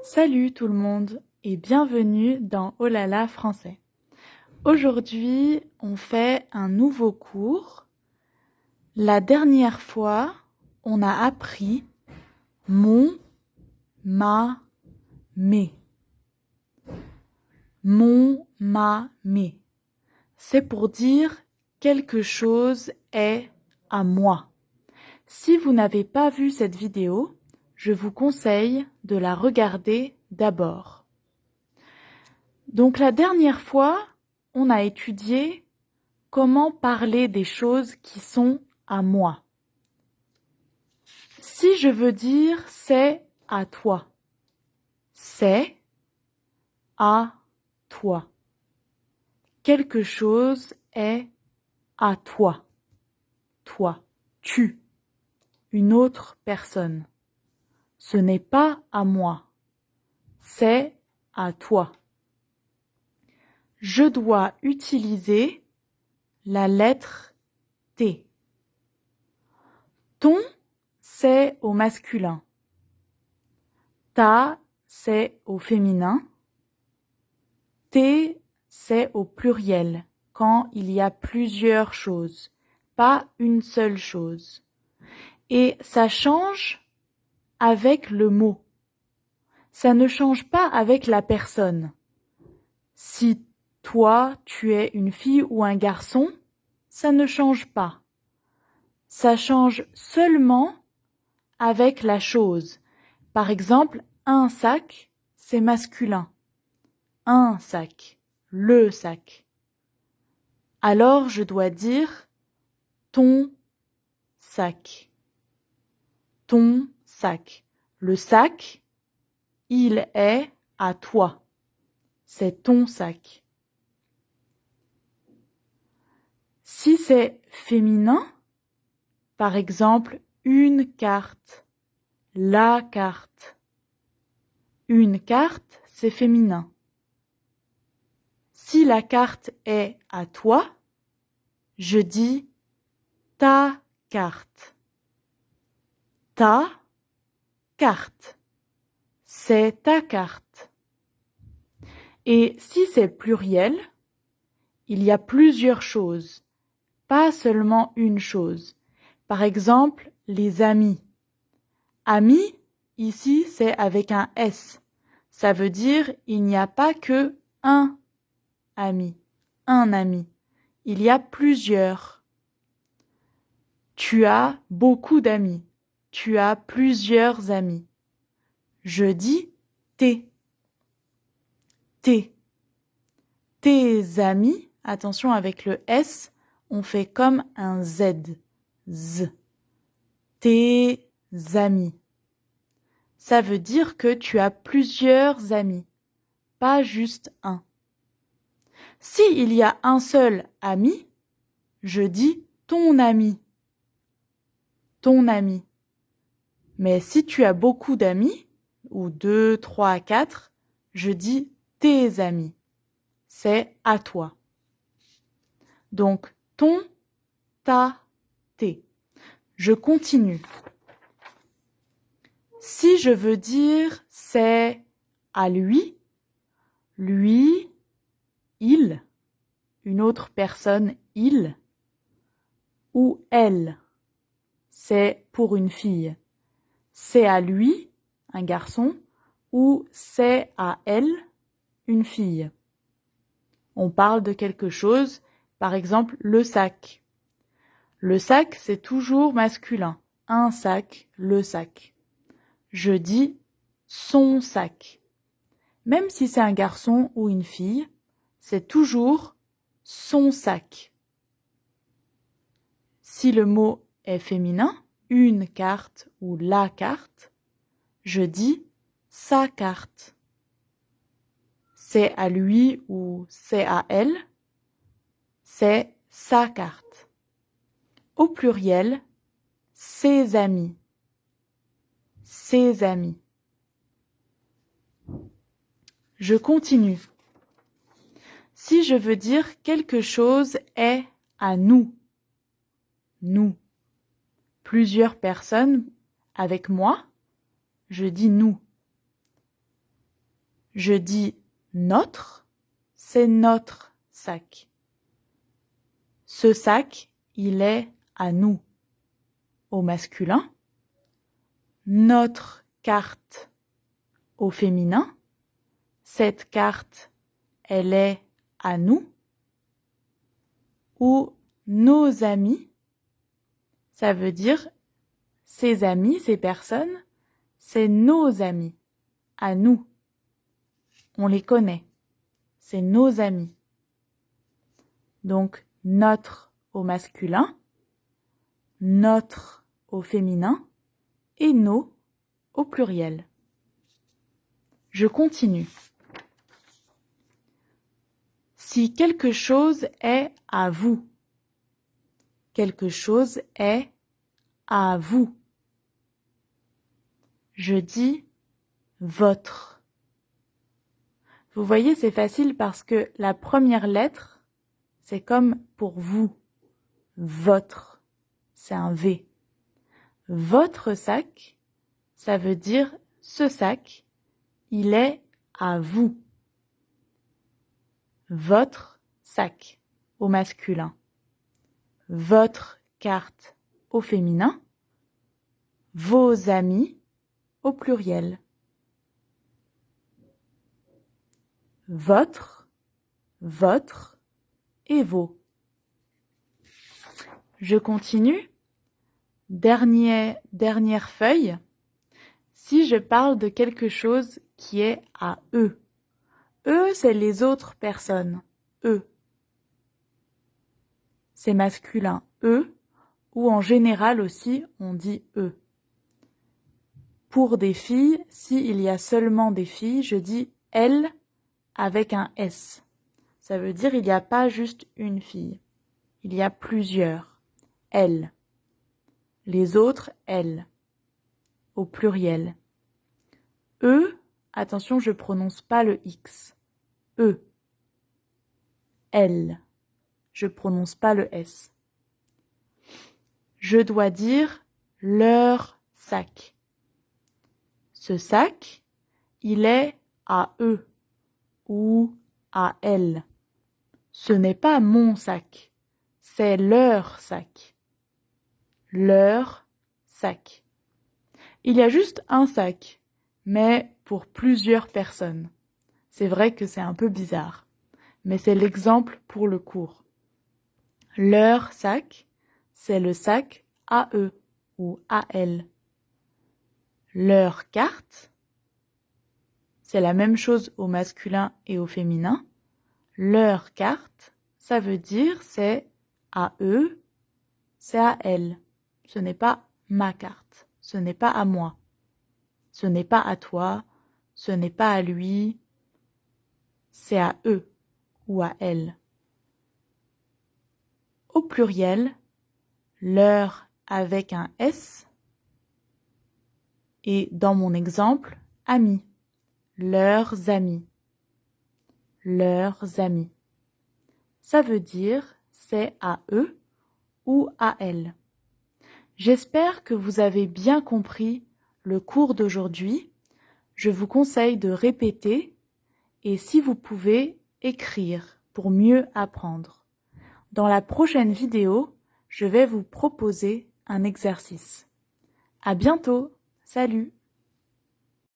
Salut tout le monde et bienvenue dans Oh là là français. Aujourd'hui, on fait un nouveau cours. La dernière fois, on a appris mon, ma, mes. Mon, ma, mes. C'est pour dire quelque chose est à moi. Si vous n'avez pas vu cette vidéo, je vous conseille de la regarder d'abord. Donc la dernière fois, on a étudié comment parler des choses qui sont à moi. Si je veux dire c'est à toi, c'est à toi. Quelque chose est à toi, toi, tu, une autre personne. Ce n'est pas à moi, c'est à toi. Je dois utiliser la lettre T. Ton, c'est au masculin. Ta, c'est au féminin. Tes, c'est au pluriel, quand il y a plusieurs choses, pas une seule chose. Et ça change avec le mot. Ça ne change pas avec la personne. Si toi, tu es une fille ou un garçon, ça ne change pas. Ça change seulement avec la chose. Par exemple, un sac, c'est masculin. Un sac, le sac. Alors je dois dire ton sac. Ton sac. Le sac, il est à toi. C'est ton sac. Si c'est féminin, par exemple, une carte, la carte. Une carte, c'est féminin. Si la carte est à toi, je dis ta carte. Ta carte. C'est ta carte. Et si c'est pluriel, il y a plusieurs choses, pas seulement une chose. Par exemple, les amis. Amis, ici, c'est avec un S. Ça veut dire il n'y a pas que un ami. Un ami. Il y a plusieurs. Tu as beaucoup d'amis. Tu as plusieurs amis. Je dis tes. Tes. Tes amis, attention avec le S, on fait comme un Z. Z. Tes amis. Ça veut dire que tu as plusieurs amis, pas juste un. Si il y a un seul ami, je dis ton ami. Ton ami. Mais si tu as beaucoup d'amis, ou 2, 3, 4, je dis tes amis. C'est à toi. Donc, ton, ta, tes. Je continue. Si je veux dire c'est à lui, lui, il, une autre personne, il, ou elle, c'est pour une fille. C'est à lui, un garçon, ou c'est à elle, une fille. On parle de quelque chose, par exemple le sac. Le sac, c'est toujours masculin. Un sac, le sac. Je dis son sac. Même si c'est un garçon ou une fille, c'est toujours son sac. Si le mot est féminin, une carte ou la carte, je dis sa carte. C'est à lui ou c'est à elle, c'est sa carte. Au pluriel, ses amis. Ses amis. Je continue. Si je veux dire quelque chose est à nous, nous, plusieurs personnes avec moi, je dis nous. Je dis notre, c'est notre sac. Ce sac, il est à nous. Au masculin. Notre carte au féminin. Cette carte, elle est à nous. Ou nos amis, ça veut dire ces amis, ces personnes, c'est nos amis, à nous. On les connaît, c'est nos amis. Donc, notre au masculin, notre au féminin et nos au pluriel. Je continue. Si quelque chose est à vous, quelque chose est à vous. Je dis votre. Vous voyez, c'est facile parce que la première lettre, c'est comme pour vous. Votre, c'est un V. Votre sac, ça veut dire ce sac, il est à vous. Votre sac au masculin. Votre carte au féminin. Vos amis au pluriel. Votre et vos. Je continue. Dernière feuille. Si je parle de quelque chose qui est à eux. Eux, c'est les autres personnes. Eux. C'est masculin. Eux. Ou en général aussi, on dit eux. Pour des filles, s'il y a seulement des filles, je dis elles avec un S. Ça veut dire il n'y a pas juste une fille. Il y a plusieurs. Elles. Les autres, elles. Au pluriel. Eux, attention, je prononce pas le X. Eux. Elles. Je prononce pas le S. Je dois dire leur sac. Ce sac, il est à eux ou à elles. Ce n'est pas mon sac, c'est leur sac. Leur sac. Il y a juste un sac, mais pour plusieurs personnes. C'est vrai que c'est un peu bizarre, mais c'est l'exemple pour le cours. Leur sac, c'est le sac à eux ou à elles. Leur carte, c'est la même chose au masculin et au féminin. Leur carte, ça veut dire c'est à eux, c'est à elles. Ce n'est pas ma carte, ce n'est pas à moi, ce n'est pas à toi, ce n'est pas à lui, c'est à eux ou à elles. Au pluriel, leur avec un S et dans mon exemple, amis, leurs amis, leurs amis. Ça veut dire c'est à eux ou à elles. J'espère que vous avez bien compris le cours d'aujourd'hui. Je vous conseille de répéter et si vous pouvez, écrire pour mieux apprendre. Dans la prochaine vidéo, je vais vous proposer un exercice. À bientôt! Salut!